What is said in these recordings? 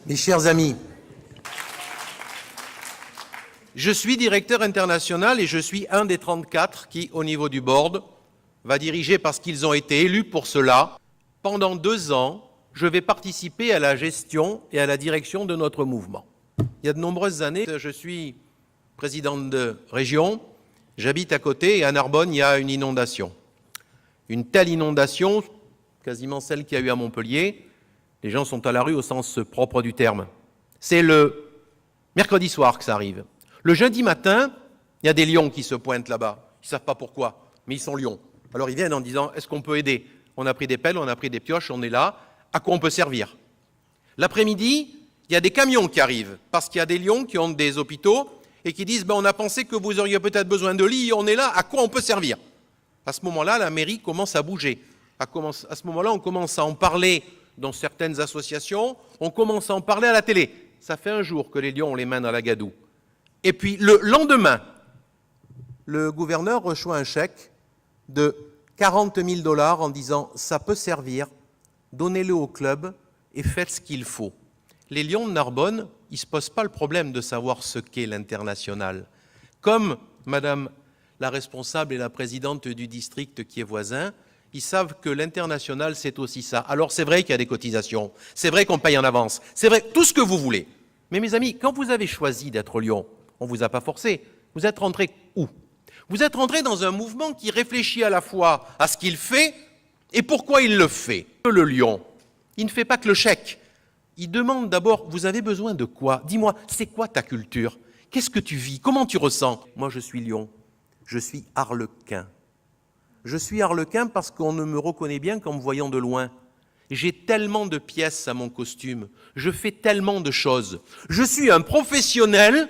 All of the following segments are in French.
Mes chers amis, je suis directeur international et je suis un des 34 qui, au niveau du board, va diriger, parce qu'ils ont été élus pour cela. Pendant 2 ans, je vais participer à la gestion et à la direction de notre mouvement. Il y a de nombreuses années, je suis président de région, j'habite à côté et à Narbonne, il y a une inondation. Une telle inondation, quasiment celle qu'il y a eu à Montpellier, les gens sont à la rue au sens propre du terme. C'est le mercredi soir que ça arrive. Le jeudi matin, il y a des lions qui se pointent là-bas. Ils ne savent pas pourquoi, mais ils sont lions. Alors ils viennent en disant « Est-ce qu'on peut aider ?» On a pris des pelles, on a pris des pioches, on est là. À quoi on peut servir? L'après-midi, il y a des camions qui arrivent, parce qu'il y a des lions qui ont des hôpitaux et qui disent ben, « On a pensé que vous auriez peut-être besoin de lits, on est là, à quoi on peut servir ?» À ce moment-là, la mairie commence à bouger. À ce moment-là, on commence à en parler dans certaines associations, on commence à en parler à la télé. Ça fait un jour que les lions ont les mains dans la gadoue. Et puis le lendemain, le gouverneur reçoit un chèque de 40 000 $ en disant « ça peut servir, donnez-le au club et faites ce qu'il faut ». Les Lions de Narbonne, ils ne se posent pas le problème de savoir ce qu'est l'international. Comme Madame la responsable et la présidente du district qui est voisin, ils savent que l'international, c'est aussi ça. Alors c'est vrai qu'il y a des cotisations, c'est vrai qu'on paye en avance, c'est vrai, tout ce que vous voulez. Mais mes amis, quand vous avez choisi d'être Lion, on ne vous a pas forcé. Vous êtes rentré où? Vous êtes rentré dans un mouvement qui réfléchit à la fois à ce qu'il fait et pourquoi il le fait. Le Lion, il ne fait pas que le chèque. Il demande d'abord, vous avez besoin de quoi? Dis-moi, c'est quoi ta culture? Qu'est-ce que tu vis? Comment tu ressens? Moi, je suis Lion. Je suis Arlequin. Je suis Arlequin parce qu'on ne me reconnaît bien qu'en me voyant de loin. J'ai tellement de pièces à mon costume. Je fais tellement de choses. Je suis un professionnel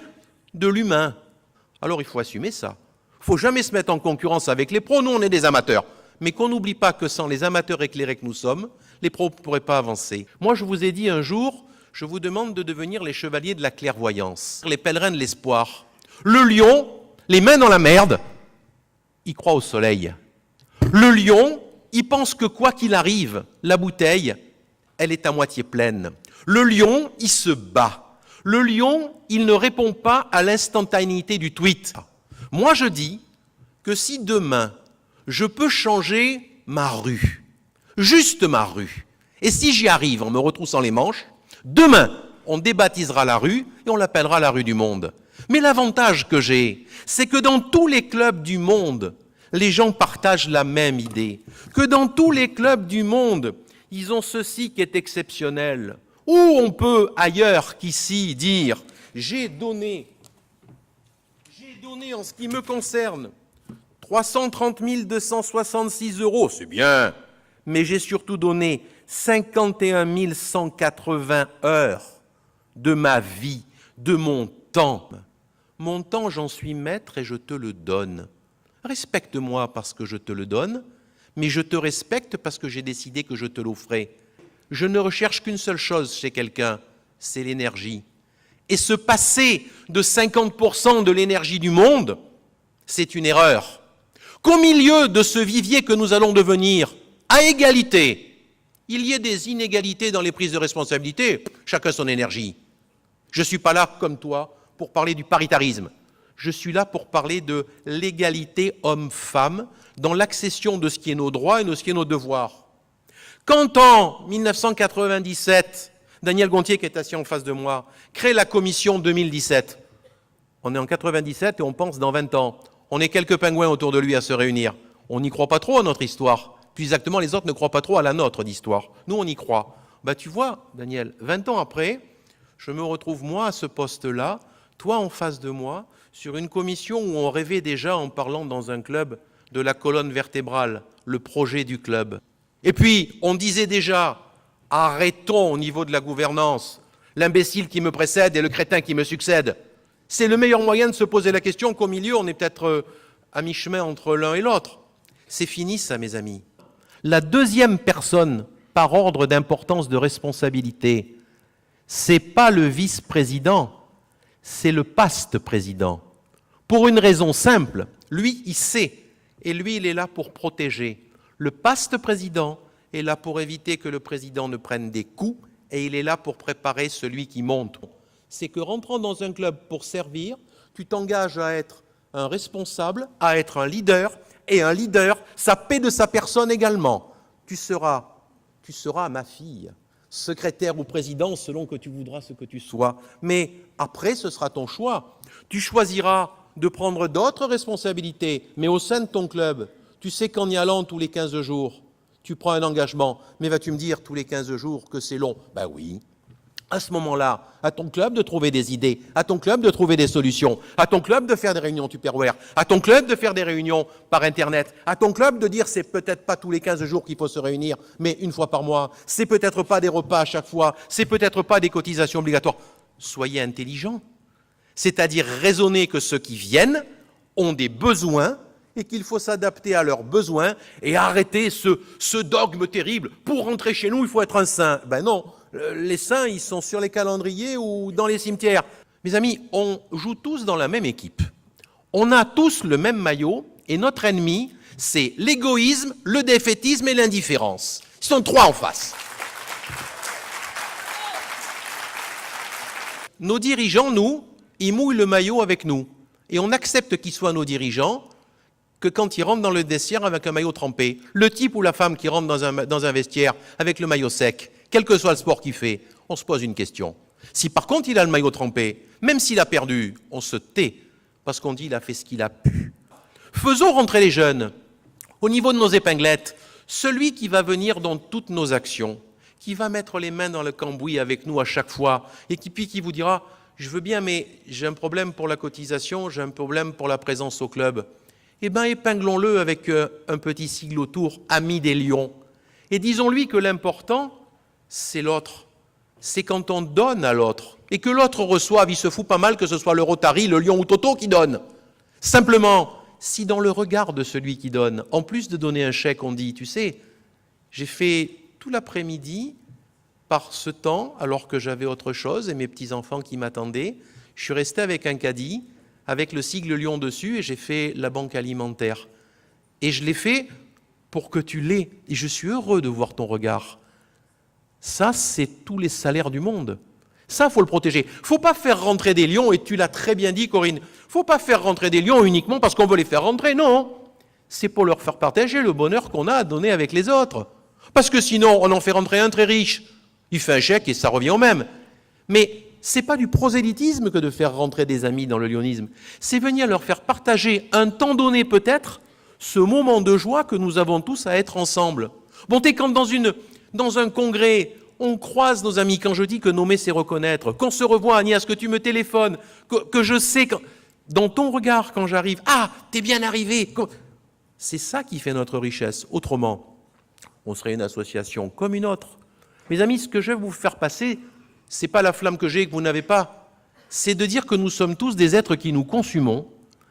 de l'humain. Alors, il faut assumer ça. Il ne faut jamais se mettre en concurrence avec les pros. Nous, on est des amateurs. Mais qu'on n'oublie pas que sans les amateurs éclairés que nous sommes, les pros ne pourraient pas avancer. Moi, je vous ai dit un jour, je vous demande de devenir les chevaliers de la clairvoyance, les pèlerins de l'espoir. Le lion, les mains dans la merde, il croit au soleil. Le lion, il pense que quoi qu'il arrive, la bouteille, elle est à moitié pleine. Le lion, il se bat. Le lion, il ne répond pas à l'instantanéité du tweet. Moi, je dis que si demain, je peux changer ma rue, juste ma rue, et si j'y arrive en me retroussant les manches, demain, on débaptisera la rue et on l'appellera la rue du monde. Mais l'avantage que j'ai, c'est que dans tous les clubs du monde, les gens partagent la même idée. Que dans tous les clubs du monde, ils ont ceci qui est exceptionnel. Ou on peut, ailleurs qu'ici, dire « j'ai donné en ce qui me concerne 330 266 €, c'est bien, mais j'ai surtout donné 51 180 heures de ma vie, de mon temps. Mon temps, j'en suis maître et je te le donne. Respecte-moi parce que je te le donne, mais je te respecte parce que j'ai décidé que je te l'offrais. Je ne recherche qu'une seule chose chez quelqu'un, c'est l'énergie. Et se passer de 50% de l'énergie du monde, c'est une erreur. Qu'au milieu de ce vivier que nous allons devenir, à égalité, il y ait des inégalités dans les prises de responsabilité, chacun son énergie. Je ne suis pas là, comme toi, pour parler du paritarisme. Je suis là pour parler de l'égalité homme-femme dans l'accession de ce qui est nos droits et de ce qui est nos devoirs. Quand en 1997, Daniel Gontier, qui est assis en face de moi, crée la commission 2017, on est en 97 et on pense dans 20 ans, on est quelques pingouins autour de lui à se réunir. On n'y croit pas trop à notre histoire. Plus exactement, les autres ne croient pas trop à la nôtre d'histoire. Nous, on y croit. Ben, tu vois, Daniel, 20 ans après, je me retrouve moi à ce poste-là, toi en face de moi, sur une commission où on rêvait déjà en parlant dans un club de la colonne vertébrale, le projet du club. Et puis, on disait déjà, arrêtons au niveau de la gouvernance, l'imbécile qui me précède et le crétin qui me succède. C'est le meilleur moyen de se poser la question qu'au milieu, on est peut-être à mi-chemin entre l'un et l'autre. C'est fini ça, mes amis. La deuxième personne, par ordre d'importance de responsabilité, c'est pas le vice-président, c'est le paste-président. Pour une raison simple, lui, il sait, et lui, il est là pour protéger. Le paste-président est là pour éviter que le président ne prenne des coups et il est là pour préparer celui qui monte. C'est que rentrant dans un club pour servir, tu t'engages à être un responsable, à être un leader, et un leader, ça paie de sa personne également. Tu seras, ma fille, secrétaire ou président, selon que tu voudras ce que tu sois. Mais après, ce sera ton choix. Tu choisiras de prendre d'autres responsabilités, mais au sein de ton club. Tu sais qu'en y allant tous les 15 jours, tu prends un engagement, mais vas-tu me dire tous les 15 jours que c'est long? Ben oui. À ce moment-là, à ton club de trouver des idées, à ton club de trouver des solutions, à ton club de faire des réunions Tupperware, à ton club de faire des réunions par Internet, à ton club de dire c'est peut-être pas tous les 15 jours qu'il faut se réunir, mais une fois par mois, c'est peut-être pas des repas à chaque fois, c'est peut-être pas des cotisations obligatoires. Soyez intelligents, c'est-à-dire raisonnez que ceux qui viennent ont des besoins et qu'il faut s'adapter à leurs besoins et arrêter ce dogme terrible. Pour rentrer chez nous, il faut être un saint. Ben non, les saints, ils sont sur les calendriers ou dans les cimetières. Mes amis, on joue tous dans la même équipe. On a tous le même maillot et notre ennemi, c'est l'égoïsme, le défaitisme et l'indifférence. Ils sont trois en face. Nos dirigeants, nous, ils mouillent le maillot avec nous. Et on accepte qu'ils soient nos dirigeants que quand ils rentrent dans le vestiaire avec un maillot trempé. Le type ou la femme qui rentre dans un vestiaire avec le maillot sec, quel que soit le sport qu'il fait, on se pose une question. Si par contre il a le maillot trempé, même s'il a perdu, on se tait, parce qu'on dit il a fait ce qu'il a pu. Faisons rentrer les jeunes. Au niveau de nos épinglettes, celui qui va venir dans toutes nos actions, qui va mettre les mains dans le cambouis avec nous à chaque fois, et qui vous dira « je veux bien, mais j'ai un problème pour la cotisation, j'ai un problème pour la présence au club ». Eh bien, épinglons-le avec un petit sigle autour, « Ami des lions ». Et disons-lui que l'important, c'est l'autre. C'est quand on donne à l'autre. Et que l'autre reçoive, il se fout pas mal que ce soit le Rotary, le Lion ou Toto qui donne. Simplement, si dans le regard de celui qui donne, en plus de donner un chèque, on dit, tu sais, j'ai fait tout l'après-midi, par ce temps, alors que j'avais autre chose et mes petits-enfants qui m'attendaient, je suis resté avec un caddie, avec le sigle Lion dessus, et j'ai fait la banque alimentaire. Et je l'ai fait pour que tu l'aies. Et je suis heureux de voir ton regard. Ça, c'est tous les salaires du monde. Ça, il faut le protéger. Il ne faut pas faire rentrer des lions, et tu l'as très bien dit, Corinne, il ne faut pas faire rentrer des lions uniquement parce qu'on veut les faire rentrer, non. C'est pour leur faire partager le bonheur qu'on a à donner avec les autres. Parce que sinon, on en fait rentrer un très riche. Il fait un chèque et ça revient au même. Mais ce n'est pas du prosélytisme que de faire rentrer des amis dans le lionisme. C'est venir leur faire partager un temps donné peut-être ce moment de joie que nous avons tous à être ensemble. Bon, t'es quand dans un congrès, on croise nos amis. Quand je dis que nommer, c'est reconnaître, qu'on se revoit, Agnès, que tu me téléphones, que je sais, dans ton regard quand j'arrive, ah, t'es bien arrivé. C'est ça qui fait notre richesse. Autrement, on serait une association comme une autre. Mes amis, ce que je vais vous faire passer, ce n'est pas la flamme que j'ai et que vous n'avez pas. C'est de dire que nous sommes tous des êtres qui nous consumons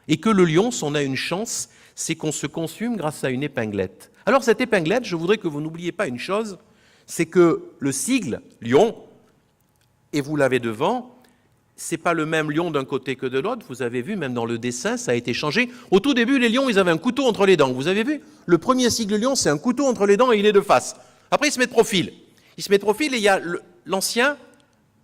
et que le lion, si on a une chance, c'est qu'on se consume grâce à une épinglette. Alors cette épinglette, je voudrais que vous n'oubliez pas une chose, c'est que le sigle, lion, et vous l'avez devant, ce n'est pas le même lion d'un côté que de l'autre. Vous avez vu, même dans le dessin, ça a été changé. Au tout début, les lions, ils avaient un couteau entre les dents. Vous avez vu? Le premier sigle lion, c'est un couteau entre les dents et il est de face. Après, il se met de profil. Il se met de profil et il y a l'ancien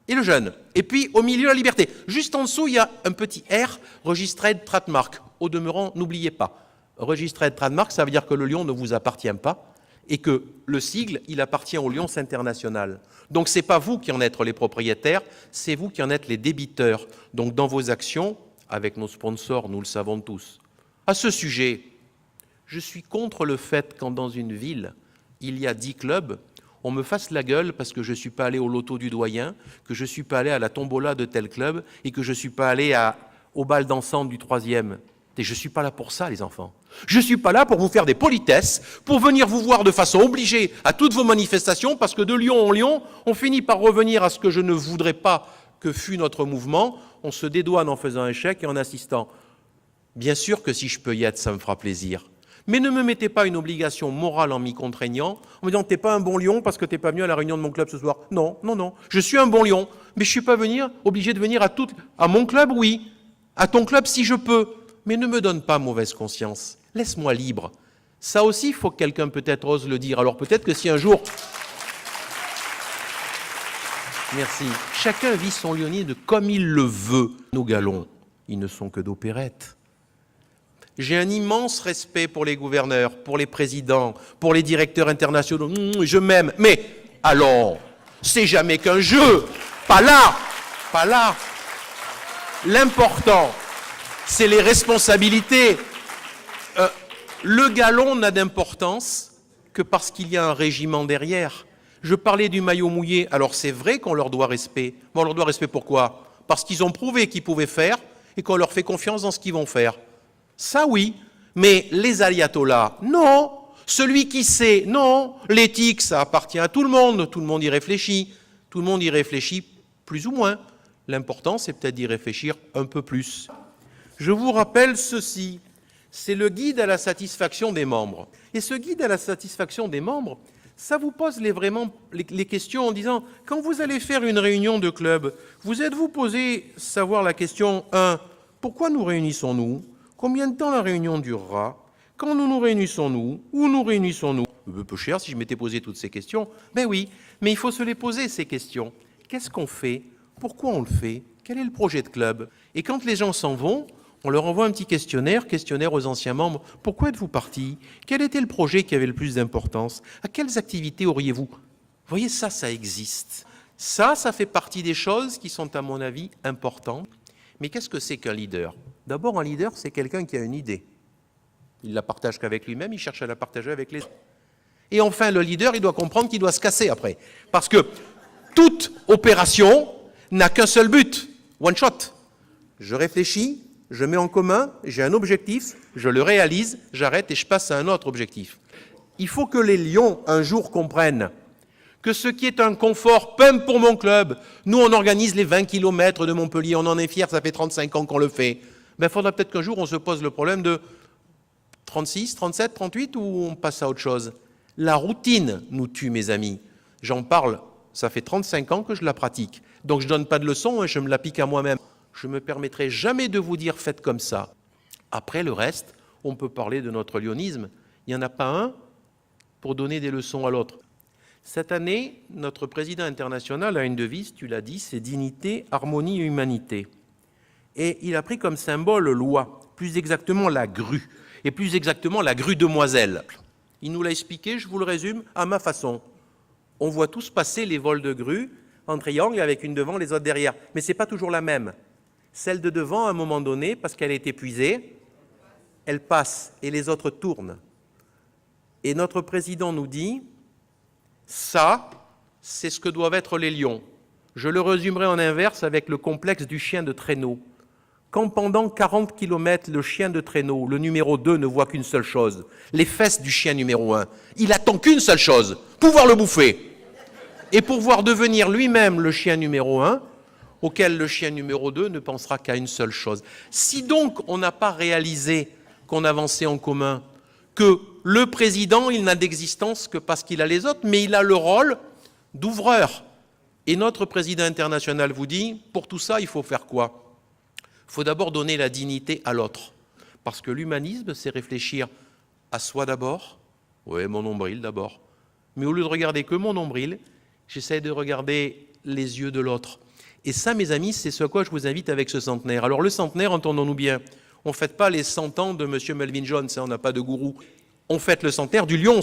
et le jeune. Et puis, au milieu, la liberté. Juste en dessous, il y a un petit R, Registered Trademark. Au demeurant, n'oubliez pas. Registered Trademark, ça veut dire que le lion ne vous appartient pas et que le sigle, il appartient au Lions International. Donc, ce n'est pas vous qui en êtes les propriétaires, c'est vous qui en êtes les débiteurs. Donc, dans vos actions, avec nos sponsors, nous le savons tous. À ce sujet, je suis contre le fait qu'en dans une ville, il y a 10 clubs, on me fasse la gueule parce que je ne suis pas allé au loto du doyen, que je ne suis pas allé à la tombola de tel club et que je ne suis pas allé au bal dansant du 3e. Et je ne suis pas là pour ça, les enfants. Je ne suis pas là pour vous faire des politesses, pour venir vous voir de façon obligée à toutes vos manifestations, parce que de Lyon en Lyon, on finit par revenir à ce que je ne voudrais pas que fût notre mouvement. On se dédouane en faisant un chèque et en assistant. Bien sûr que si je peux y être, ça me fera plaisir. Mais ne me mettez pas une obligation morale en m'y contraignant, en me disant « t'es pas un bon lion parce que t'es pas venu à la réunion de mon club ce soir ». Non, non, non, je suis un bon lion, mais je ne suis pas obligé de venir à mon club, oui, à ton club si je peux, mais ne me donne pas mauvaise conscience, laisse-moi libre. Ça aussi, il faut que quelqu'un peut-être ose le dire. Alors peut-être que si un jour... Merci. Chacun vit son lyonisme comme il le veut. Nos galons, ils ne sont que d'opérette. J'ai un immense respect pour les gouverneurs, pour les présidents, pour les directeurs internationaux. Je m'aime. Mais allons, c'est jamais qu'un jeu. Pas là. Pas là. L'important, c'est les responsabilités. Le galon n'a d'importance que parce qu'il y a un régiment derrière. Je parlais du maillot mouillé. Alors c'est vrai qu'on leur doit respect. Mais on leur doit respect pourquoi? Parce qu'ils ont prouvé qu'ils pouvaient faire et qu'on leur fait confiance dans ce qu'ils vont faire. Ça oui, mais les ayatollahs, non. Celui qui sait, non. L'éthique, ça appartient à tout le monde y réfléchit. Tout le monde y réfléchit plus ou moins. L'important, c'est peut-être d'y réfléchir un peu plus. Je vous rappelle ceci, c'est le guide à la satisfaction des membres. Et ce guide à la satisfaction des membres, ça vous pose les questions en disant, quand vous allez faire une réunion de club, vous êtes-vous posé savoir la question 1, pourquoi nous réunissons-nous? Combien de temps la réunion durera? Quand nous réunissons-nous? Où nous réunissons-nous? Un peu cher si je m'étais posé toutes ces questions. Ben oui, mais il faut se les poser, ces questions. Qu'est-ce qu'on fait? Pourquoi on le fait? Quel est le projet de club? Et quand les gens s'en vont, on leur envoie un petit questionnaire aux anciens membres. Pourquoi êtes-vous partis? Quel était le projet qui avait le plus d'importance? À quelles activités auriez-vous? Vous voyez, ça existe. Ça fait partie des choses qui sont, à mon avis, importantes. Mais qu'est-ce que c'est qu'un leader? D'abord, un leader, c'est quelqu'un qui a une idée. Il la partage qu'avec lui-même, il cherche à la partager avec les autres. Et enfin, le leader, il doit comprendre qu'il doit se casser après. Parce que toute opération n'a qu'un seul but, one shot. Je réfléchis, je mets en commun, j'ai un objectif, je le réalise, j'arrête et je passe à un autre objectif. Il faut que les lions, un jour, comprennent que ce qui est un confort, même pour mon club, nous on organise les 20 km de Montpellier, on en est fiers, ça fait 35 ans qu'on le fait. Ben, il faudra peut-être qu'un jour on se pose le problème de 36, 37, 38 ou on passe à autre chose. La routine nous tue, mes amis. J'en parle, ça fait 35 ans que je la pratique. Donc je ne donne pas de leçons, je me l'applique à moi-même. Je ne me permettrai jamais de vous dire faites comme ça. Après le reste, on peut parler de notre lyonisme. Il n'y en a pas un pour donner des leçons à l'autre. Cette année, notre président international a une devise, tu l'as dit, c'est dignité, harmonie et humanité. Et il a pris comme symbole l'oie, plus exactement la grue, et plus exactement la grue demoiselle. Il nous l'a expliqué, je vous le résume, à ma façon. On voit tous passer les vols de grue en triangle avec une devant, les autres derrière. Mais ce n'est pas toujours la même. Celle de devant, à un moment donné, parce qu'elle est épuisée, elle passe et les autres tournent. Et notre président nous dit, ça, c'est ce que doivent être les lions. Je le résumerai en inverse avec le complexe du chien de traîneau. Quand pendant 40 km, le chien de traîneau, le numéro 2, ne voit qu'une seule chose, les fesses du chien numéro 1, il attend qu'une seule chose, pouvoir le bouffer. Et pouvoir devenir lui-même le chien numéro 1, auquel le chien numéro 2 ne pensera qu'à une seule chose. Si donc on n'a pas réalisé qu'on avançait en commun, que le président, il n'a d'existence que parce qu'il a les autres, mais il a le rôle d'ouvreur. Et notre président international vous dit, pour tout ça, il faut faire quoi? Il faut d'abord donner la dignité à l'autre. Parce que l'humanisme, c'est réfléchir à soi d'abord, oui, mon nombril d'abord. Mais au lieu de regarder que mon nombril, j'essaie de regarder les yeux de l'autre. Et ça, mes amis, c'est ce à quoi je vous invite avec ce centenaire. Alors le centenaire, entendons-nous bien, on ne fête pas les 100 ans de M. Melvin Jones, on n'a pas de gourou. On fête le centenaire du lion.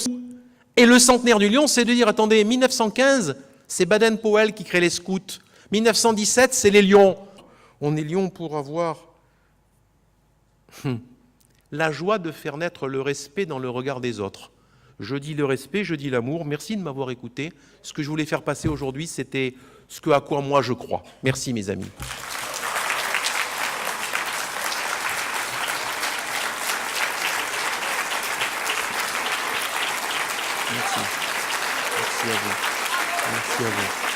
Et le centenaire du lion, c'est de dire, attendez, 1915, c'est Baden-Powell qui crée les scouts. 1917, c'est les lions. On est lion pour avoir la joie de faire naître le respect dans le regard des autres. Je dis le respect, je dis l'amour. Merci de m'avoir écouté. Ce que je voulais faire passer aujourd'hui, c'était ce à quoi moi je crois. Merci mes amis. Merci. Merci à vous. Merci à vous.